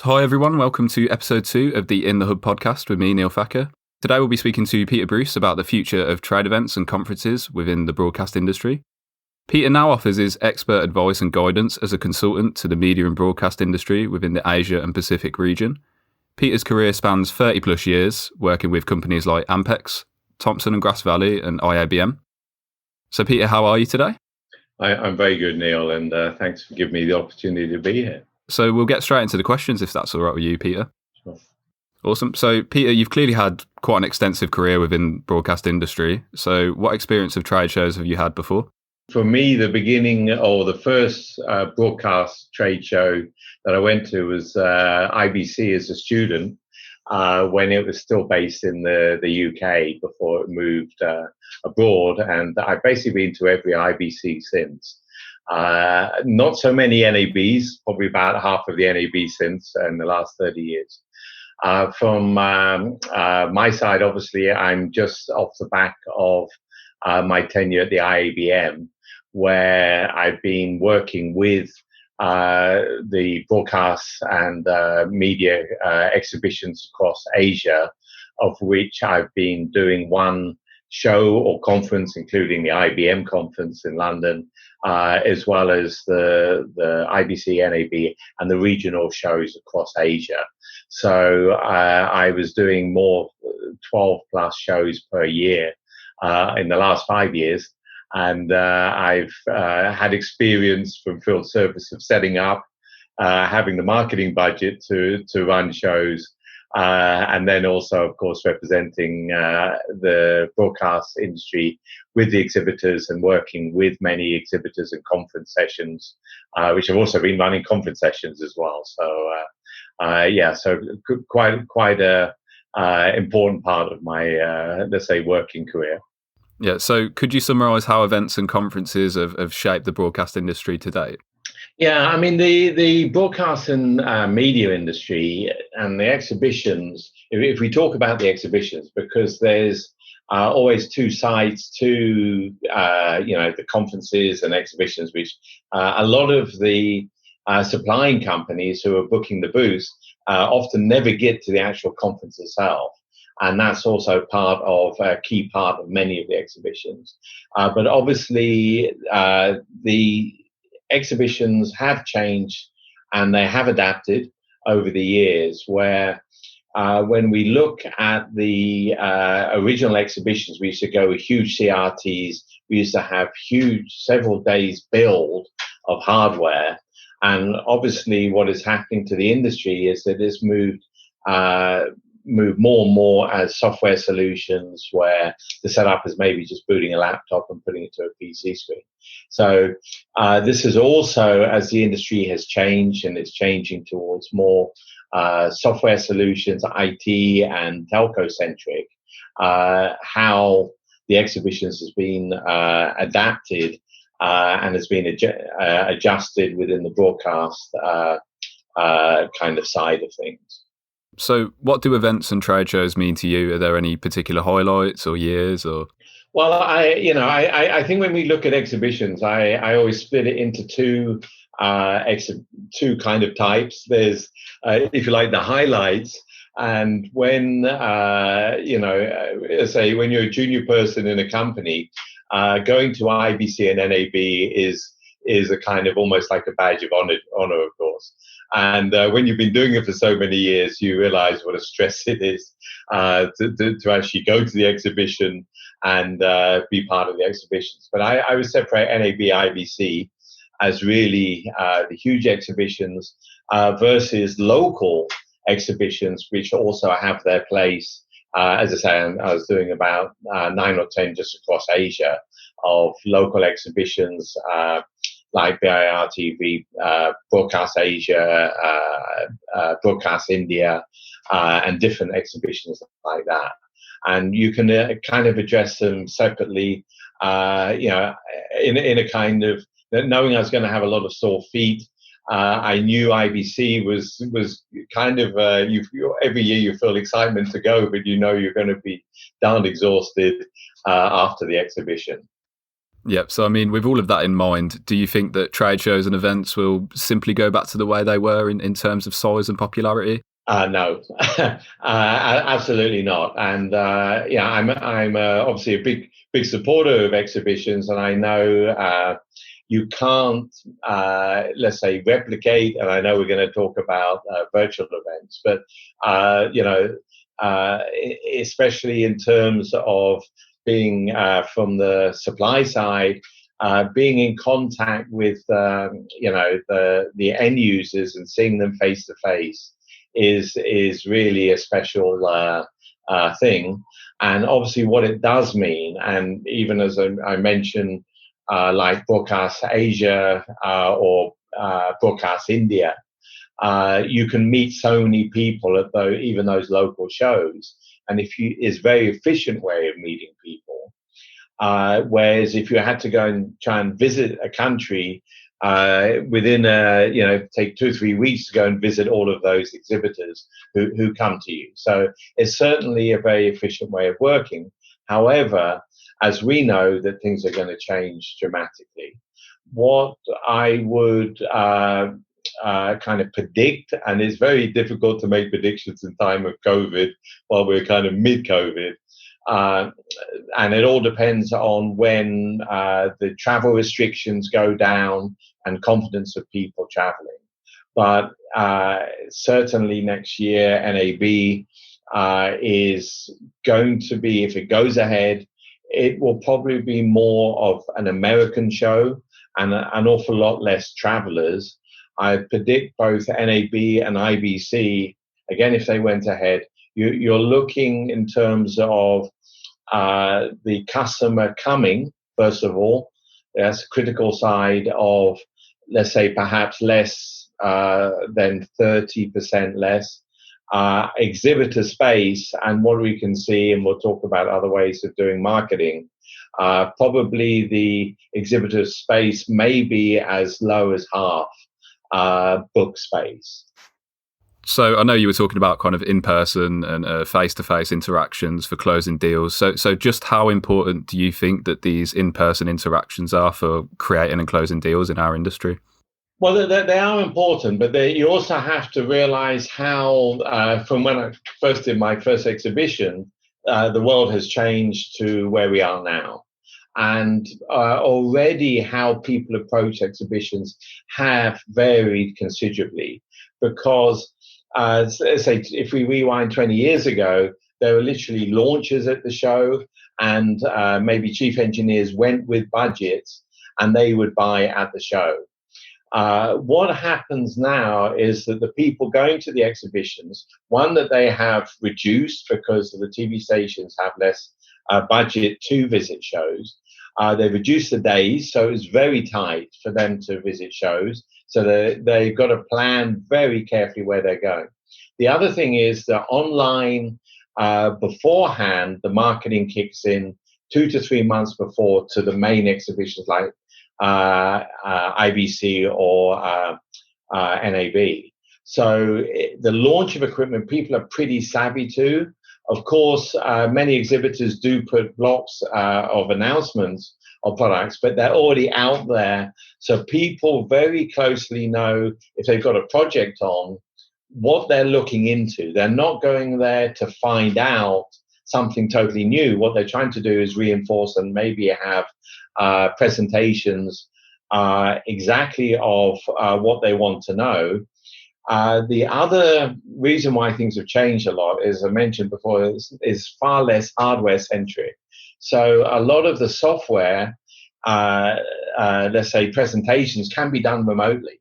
Hi everyone, welcome to episode 2 of the In the Hub podcast with me, Neil Thacker. Today we'll be speaking to Peter Bruce about the future of trade events and conferences within the broadcast industry. Peter now offers his expert advice and guidance as a consultant to the media and broadcast industry within the Asia and Pacific region. Peter's career spans 30 plus years, working with companies like Ampex, Thompson and Grass Valley and IABM. So Peter, how are you today? I'm very good, Neil, and thanks for giving me the opportunity to be here. So we'll get straight into the questions if that's all right with you, Peter. Sure. Awesome. So, Peter, you've clearly had quite an extensive career within broadcast industry. So, what experience of trade shows have you had before? For me, the beginning or the first broadcast trade show that I went to was IBC as a student when it was still based in the UK before it moved abroad. And I've basically been to every IBC since. Not so many NABs, probably about half of the NAB since in the last 30 years. From my side, obviously, I'm just off the back of my tenure at the IABM, where I've been working with the broadcasts and media exhibitions across Asia, of which I've been doing one show or conference, including the IBM conference in London, as well as the IBC, NAB, and the regional shows across Asia. So I was doing more 12 plus shows per year in the last 5 years. And I've had experience from field service of setting up, having the marketing budget to run shows, and then also, of course, representing the broadcast industry with the exhibitors and working with many exhibitors and conference sessions, which have also been running conference sessions as well. So, so quite a important part of my, let's say, working career. Yeah, so could you summarise how events and conferences have shaped the broadcast industry to date? Yeah, I mean, the broadcast and media industry and the exhibitions, if we talk about the exhibitions, because there's always two sides to, the conferences and exhibitions, which a lot of the supplying companies who are booking the booths often never get to the actual conference itself. And that's also part of a key part of many of the exhibitions. But obviously, the exhibitions have changed and they have adapted over the years, where when we look at the original exhibitions, we used to go with huge CRTs. We used to have huge several days build of hardware. And obviously what is happening to the industry is that it's moved more and more as software solutions, where the setup is maybe just booting a laptop and putting it to a PC screen. So this is also, as the industry has changed and it's changing towards more software solutions, IT and telco centric, how the exhibitions has been adapted and has been adjusted within the broadcast kind of side of things. So what do events and trade shows mean to you? Are there any particular highlights or years or? Well, I think when we look at exhibitions, I always split it into two kind of types. There's, if you like, the highlights. And when, say when you're a junior person in a company, going to IBC and NAB is a kind of almost like a badge of honor, of course. And when you've been doing it for so many years, you realize what a stress it is to actually go to the exhibition and be part of the exhibitions. But I would separate NAB, IBC as really the huge exhibitions versus local exhibitions, which also have their place. As I say, I was doing about 9 or 10 just across Asia of local exhibitions, like BIR TV, Broadcast Asia, Broadcast India, and different exhibitions like that. And you can kind of address them separately, in a kind of, knowing I was going to have a lot of sore feet. I knew IBC was kind of, every year you feel excitement to go, but you know you're going to be darn exhausted after the exhibition. Yep. So, I mean, with all of that in mind, do you think that trade shows and events will simply go back to the way they were in terms of size and popularity? No, absolutely not. And yeah, I'm obviously a big supporter of exhibitions, and I know you can't, let's say, replicate. And I know we're going to talk about virtual events, but especially in terms of being from the supply side. Being in contact with the end users and seeing them face to face is really a special thing. And obviously, what it does mean, and even as I mentioned, like Broadcast Asia or Broadcast India, you can meet so many people at even those local shows, and if you is very efficient way of meeting people. Whereas if you had to go and try and visit a country within take 2 or 3 weeks to go and visit all of those exhibitors who come to you. So it's certainly a very efficient way of working. However, as we know that things are going to change dramatically, what I would kind of predict, and it's very difficult to make predictions in time of COVID while we're kind of mid-COVID, and it all depends on when the travel restrictions go down and confidence of people traveling. But certainly next year, NAB is going to be, if it goes ahead, it will probably be more of an American show and an awful lot less travelers. I predict both NAB and IBC, again, if they went ahead, you're looking in terms of the customer coming, first of all. That's a critical side of, let's say, perhaps less than 30% less. Exhibitor space, and what we can see, and we'll talk about other ways of doing marketing, probably the exhibitor space may be as low as half book space. So I know you were talking about kind of in-person and face-to-face interactions for closing deals. So just how important do you think that these in-person interactions are for creating and closing deals in our industry? Well, they are important, but you also have to realize how, from when I first did my first exhibition, the world has changed to where we are now. And already how people approach exhibitions have varied considerably because, let's say, if we rewind 20 years ago, there were literally launches at the show, and maybe chief engineers went with budgets and they would buy at the show. What happens now is that the people going to the exhibitions, one, that they have reduced because the TV stations have less budget to visit shows. They've reduced the days, so it's very tight for them to visit shows. So they've got to plan very carefully where they're going. The other thing is that online, beforehand, the marketing kicks in 2 to 3 months before to the main exhibitions like IBC or NAB. So the launch of equipment, people are pretty savvy to. Of course, many exhibitors do put blocks of announcements of products, but they're already out there. So people very closely know if they've got a project on, what they're looking into. They're not going there to find out something totally new. What they're trying to do is reinforce and maybe have presentations exactly of what they want to know. The other reason why things have changed a lot, as I mentioned before, is far less hardware centric. So a lot of the software, let's say presentations, can be done remotely.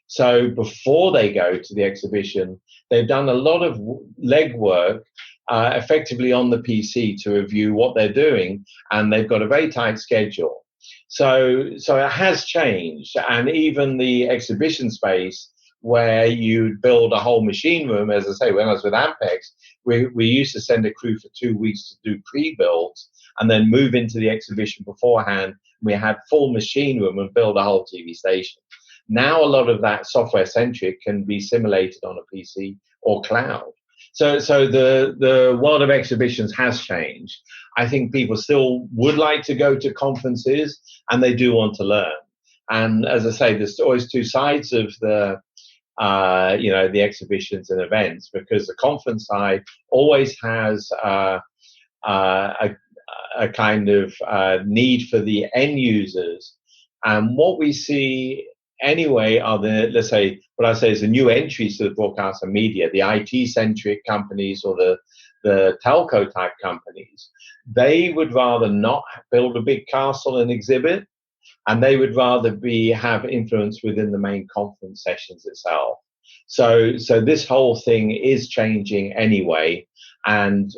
So before they go to the exhibition, they've done a lot of legwork effectively on the PC to review what they're doing, and they've got a very tight schedule. So it has changed, and even the exhibition space where you build a whole machine room, as I say, when I was with Ampex, we used to send a crew for 2 weeks to do pre-builds and then move into the exhibition beforehand. We had full machine room and build a whole TV station. Now a lot of that software centric can be simulated on a PC or cloud. So the world of exhibitions has changed. I think people still would like to go to conferences, and they do want to learn. And as I say, there's always two sides of the exhibitions and events, because the conference side always has a kind of need for the end users. And what we see anyway are let's say, what I say is the new entries to the broadcast and media, the IT-centric companies or the telco type companies. They would rather not build a big castle and exhibit, and they would rather have influence within the main conference sessions itself. So this whole thing is changing anyway, and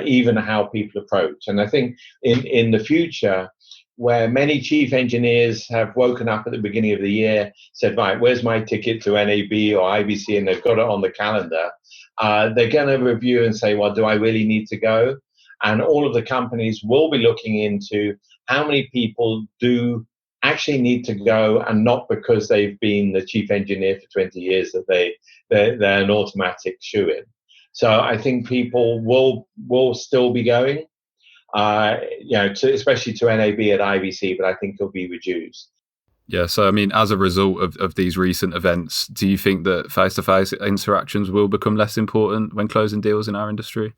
even how people approach. And I think in the future, where many chief engineers have woken up at the beginning of the year, said, right, where's my ticket to NAB or IBC, and they've got it on the calendar, they're going to review and say, well, do I really need to go? And all of the companies will be looking into how many people do actually need to go, and not because they've been the chief engineer for 20 years that they're an automatic shoo-in. So I think people will still be going, especially to NAB at IBC, but I think it'll be reduced. Yeah, so I mean, as a result of these recent events, do you think that face-to-face interactions will become less important when closing deals in our industry?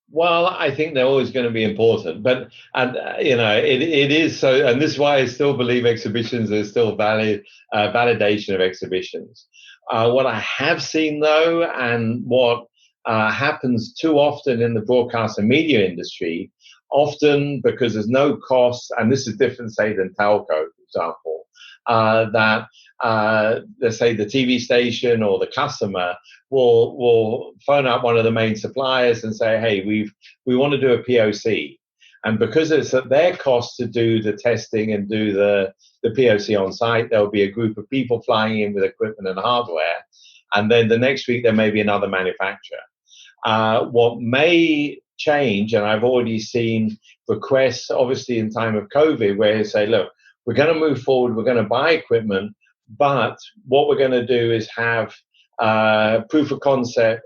Well, I think they're always going to be important, but it is so, and this is why I still believe exhibitions are still valid validation of exhibitions. What I have seen though, and what happens too often in the broadcast and media industry, often because there's no cost, and this is different, say, than telco, for example, that let's say the TV station or the customer will phone up one of the main suppliers and say, hey, we want to do a POC. And because it's at their cost to do the testing and do the POC on site, there'll be a group of people flying in with equipment and hardware. And then the next week, there may be another manufacturer. What may change, and I've already seen requests, obviously in time of COVID, where they say, look, we're going to move forward, we're going to buy equipment, but what we're going to do is have proof of concept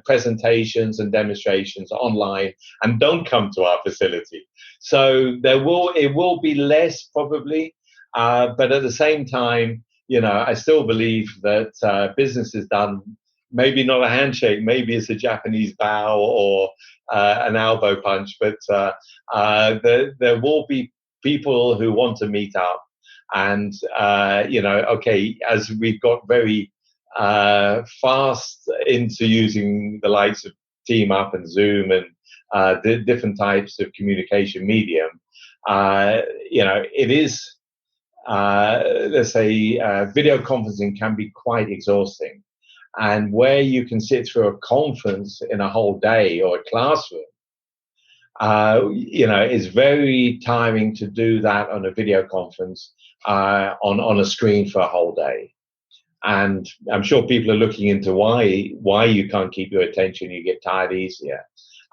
presentations and demonstrations online, and don't come to our facility. So it will be less probably, but at the same time, I still believe that business is done. Maybe not a handshake, maybe it's a Japanese bow or an elbow punch, but there will be people who want to meet up. And, okay, as we've got very fast into using the likes of Team Up and Zoom and different types of communication medium, it is, let's say, video conferencing can be quite exhausting. And where you can sit through a conference in a whole day or a classroom, it's very tiring to do that on a video conference on a screen for a whole day. And I'm sure people are looking into why you can't keep your attention, you get tired easier.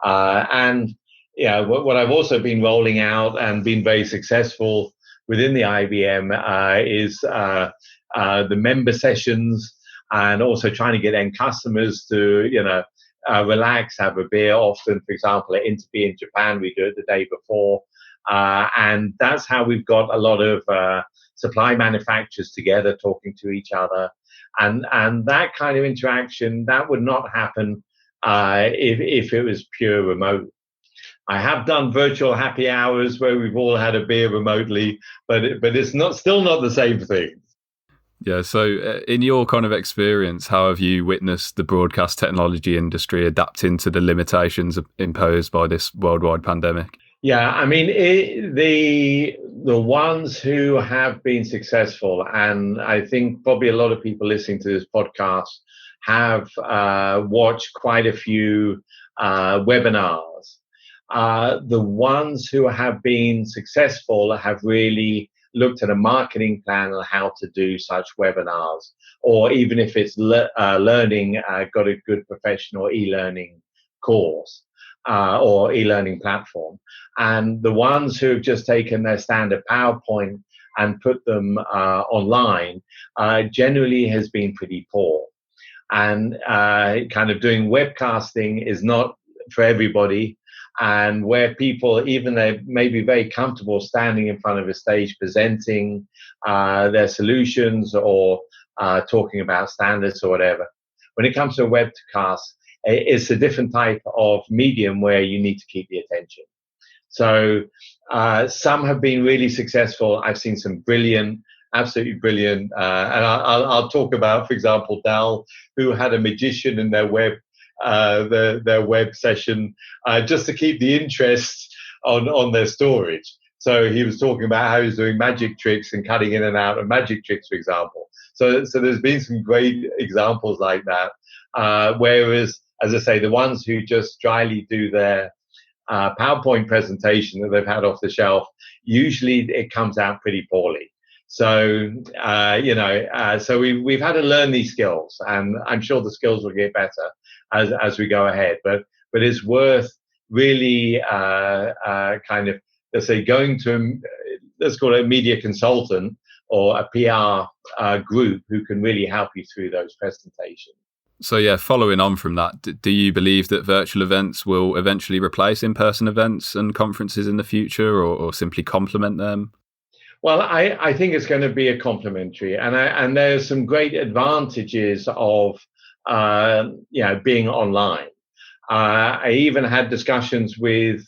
And what I've also been rolling out and been very successful within the IBM is the member sessions, and also trying to get end customers to, relax, have a beer. Often, for example, at Interbe in Japan, we do it the day before. And that's how we've got a lot of supply manufacturers together talking to each other. And that kind of interaction, that would not happen if it was pure remote. I have done virtual happy hours where we've all had a beer remotely, but it's still not the same thing. Yeah, so in your kind of experience, how have you witnessed the broadcast technology industry adapting to the limitations imposed by this worldwide pandemic? Yeah, I mean, the ones who have been successful, and I think probably a lot of people listening to this podcast have watched quite a few webinars. The ones who have been successful have really looked at a marketing plan on how to do such webinars, or even if it's learning, got a good professional e-learning course or e-learning platform. And the ones who have just taken their standard PowerPoint and put them online generally has been pretty poor. and kind of doing webcasting is not for everybody. And where people, even they may be very comfortable standing in front of a stage presenting their solutions or talking about standards or whatever, when it comes to a webcast, it's a different type of medium where you need to keep the attention. So some have been really successful. I've seen some brilliant, absolutely brilliant. And I'll talk about, for example, Dal, who had a magician in their web session just to keep the interest on their storage. So he was talking about how he was doing magic tricks and cutting in and out of magic tricks, for example. So there's been some great examples like that. Whereas, as I say, the ones who just dryly do their PowerPoint presentation that they've had off the shelf, usually it comes out pretty poorly. So so we've had to learn these skills, and I'm sure the skills will get better as we go ahead. But it's worth really kind of, let's say, going to, let's call it a media consultant or a PR group who can really help you through those presentations. So yeah, following on from that, do you believe that virtual events will eventually replace in-person events and conferences in the future, or simply complement them? Well, I think it's going to be a complementary, and there's some great advantages of being online. I even had discussions with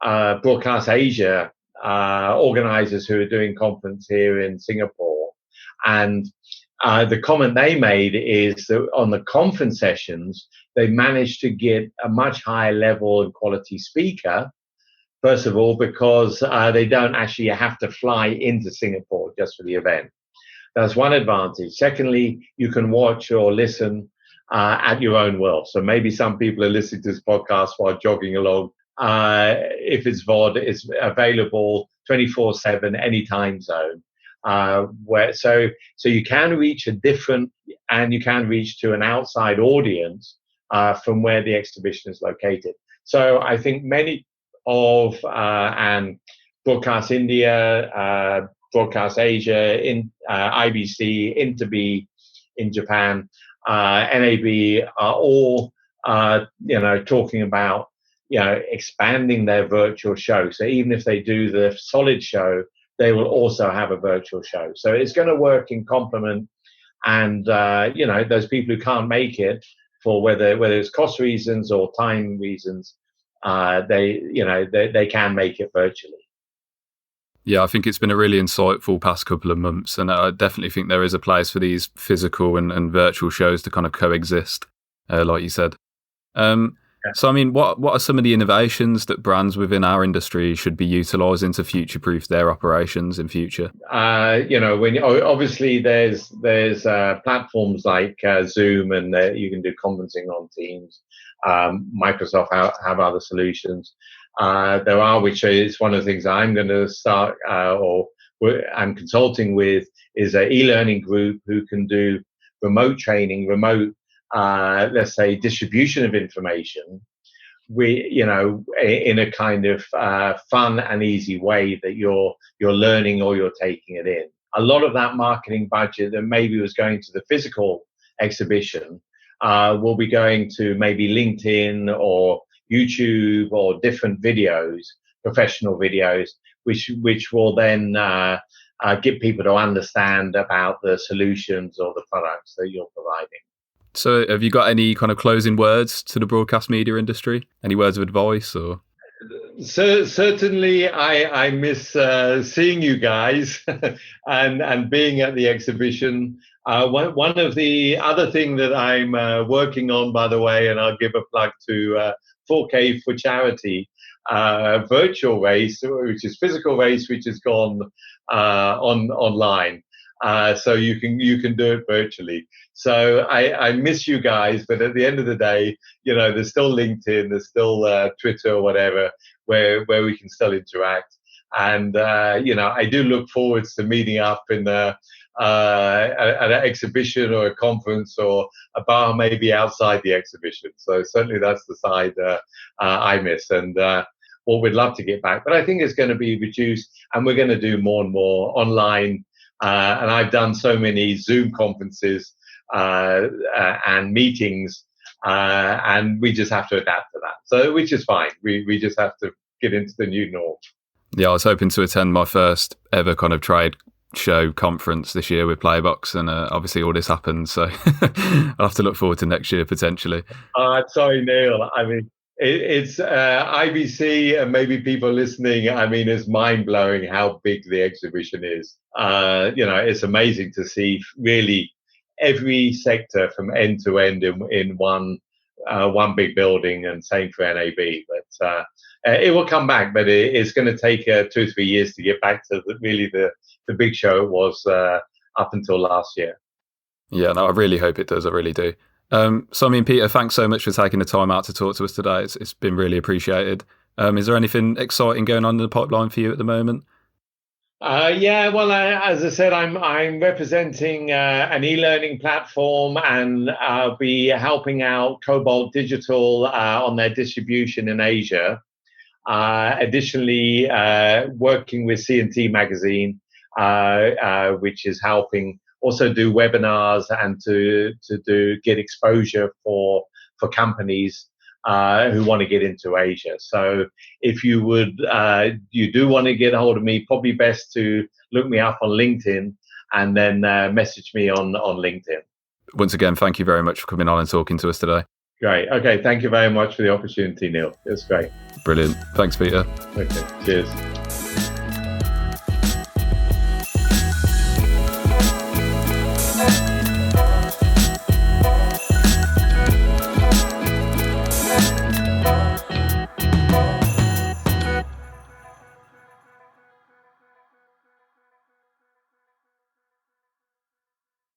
Broadcast Asia organizers who are doing conference here in Singapore, and the comment they made is that on the conference sessions, they managed to get a much higher level and quality speaker, first of all, because they don't actually have to fly into Singapore just for the event. That's one advantage. Secondly, you can watch or listen at your own will. So maybe some people are listening to this podcast while jogging along. If it's VOD, it's available 24/7, any time zone. So you can reach and you can reach to an outside audience from where the exhibition is located. So I think many of and Broadcast India, Broadcast Asia, IBC, Interb in Japan, NAB are all talking about expanding their virtual show. So even if they do the solid show, they will also have a virtual show. So it's going to work in complement, and those people who can't make it for whether it's cost reasons or time reasons, they can make it virtually. Yeah, I think it's been a really insightful past couple of months, and I definitely think there is a place for these physical and virtual shows to kind of coexist, like you said. So, I mean, what are some of the innovations that brands within our industry should be utilising to future-proof their operations in future? Obviously there's platforms like Zoom, and you can do conferencing on Teams. Microsoft have other solutions. There are, which is one of the things I'm going to start or I'm consulting with, is an e-learning group who can do remote training, let's say, distribution of information, in a kind of fun and easy way that you're learning or you're taking it in. A lot of that marketing budget that maybe was going to the physical exhibition will be going to maybe LinkedIn or YouTube or different videos, professional videos, which will then get people to understand about the solutions or the products that you're providing. So have you got any kind of closing words to the broadcast media industry? Any words of advice? Or certainly I miss seeing you guys and being at the exhibition. One of the other thing that I'm working on, by the way, and I'll give a plug to 4K for Charity, virtual race, which is physical race, which has gone online. So you can do it virtually. So I miss you guys, but at the end of the day, there's still LinkedIn, there's still Twitter or whatever, where we can still interact. And I do look forward to meeting up in at an exhibition or a conference or a bar, maybe outside the exhibition. So certainly that's the side I miss, and what we'd love to get back. But I think it's going to be reduced, and we're going to do more and more online. And I've done so many Zoom conferences and meetings, and we just have to adapt to that. So, which is fine. We just have to get into the new norm. Yeah, I was hoping to attend my first ever kind of trade show conference this year with Playbox, and obviously all this happened, so I'll have to look forward to next year potentially. Sorry, Neil. I mean, it's IBC, and maybe people listening. I mean, it's mind blowing how big the exhibition is. It's amazing to see really every sector from end to end in one big building, and same for NAB. But it will come back, but it's going to take 2 or 3 years to get back to the big show it was up until last year. Yeah, no, I really hope it does. I really do. So, I mean, Peter, thanks so much for taking the time out to talk to us today. It's been really appreciated. Is there anything exciting going on in the pipeline for you at the moment? Well, as I said, I'm representing an e-learning platform, and I'll be helping out Cobalt Digital on their distribution in Asia. Additionally, working with C&T Magazine, which is helping also do webinars and to get exposure for companies who want to get into Asia. So if you do want to get a hold of me, probably best to look me up on LinkedIn, and then message me on LinkedIn. Once again, thank you very much for coming on and talking to us today. Great. Okay. Thank you very much for the opportunity, Neil. It's great. Brilliant. Thanks, Peter. Okay. Cheers.